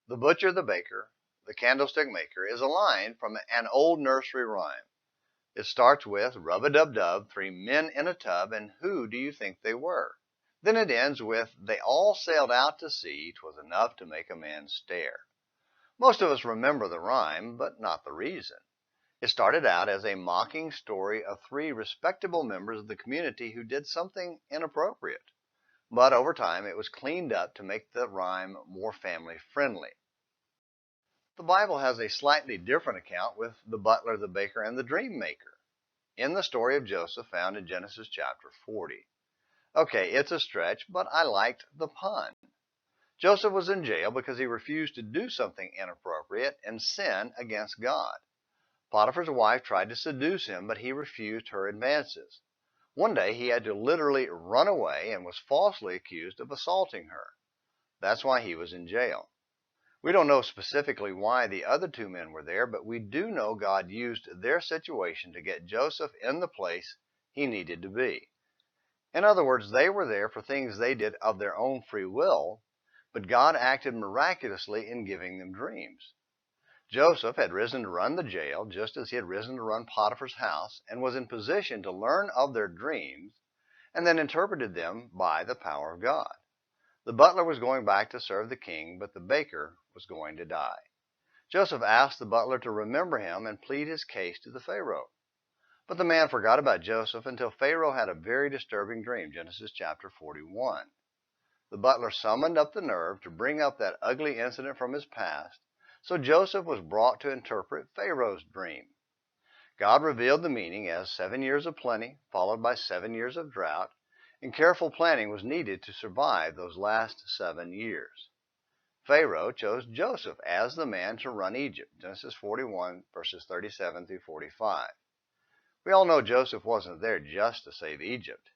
The butcher, the baker, the candlestick-maker is a line from an old nursery rhyme. It starts with rub-a-dub-dub, 3 men in a tub, and who do you think they were? Then it ends with they all sailed out to sea, 'twas enough to make a man stare. Most of us remember the rhyme, but not the reason. It started out as a mocking story of 3 respectable members of the community who did something inappropriate. But over time it was cleaned up to make the rhyme more family friendly. The Bible has a slightly different account with the butler, the baker, and the dream maker in the story of Joseph found in Genesis chapter 40. Okay, it's a stretch, but I liked the pun. Joseph was in jail because he refused to do something inappropriate and sin against God. Potiphar's wife tried to seduce him, but he refused her advances. One day he had to literally run away and was falsely accused of assaulting her. That's why he was in jail. We don't know specifically why the other 2 men were there, but we do know God used their situation to get Joseph in the place he needed to be. In other words, they were there for things they did of their own free will, but God acted miraculously in giving them dreams. Joseph had risen to run the jail just as he had risen to run Potiphar's house and was in position to learn of their dreams and then interpreted them by the power of God. The butler was going back to serve the king, but the baker was going to die. Joseph asked the butler to remember him and plead his case to the Pharaoh. But the man forgot about Joseph until Pharaoh had a very disturbing dream, Genesis chapter 41. The butler summoned up the nerve to bring up that ugly incident from his past, so Joseph was brought to interpret Pharaoh's dream. God revealed the meaning as 7 years of plenty, followed by 7 years of drought, and careful planning was needed to survive those last 7 years. Pharaoh chose Joseph as the man to run Egypt, Genesis 41, verses 37 through 45. We all know Joseph wasn't there just to save Egypt.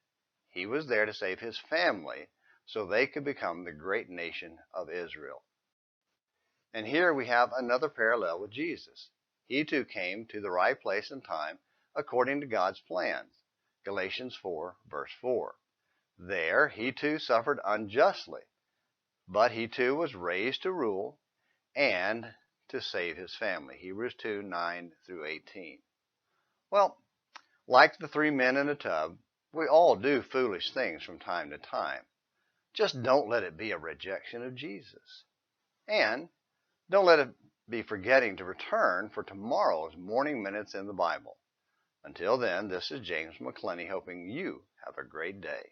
He was there to save his family so they could become the great nation of Israel. And here we have another parallel with Jesus. He too came to the right place and time according to God's plans. Galatians 4, verse 4. There he too suffered unjustly, but he too was raised to rule and to save his family. Hebrews 2, 9 through 18. Well, like the 3 men in a tub, we all do foolish things from time to time. Just don't let it be a rejection of Jesus. And don't let it be forgetting to return for tomorrow's Morning Minutes in the Bible. Until then, this is James McClenny hoping you have a great day.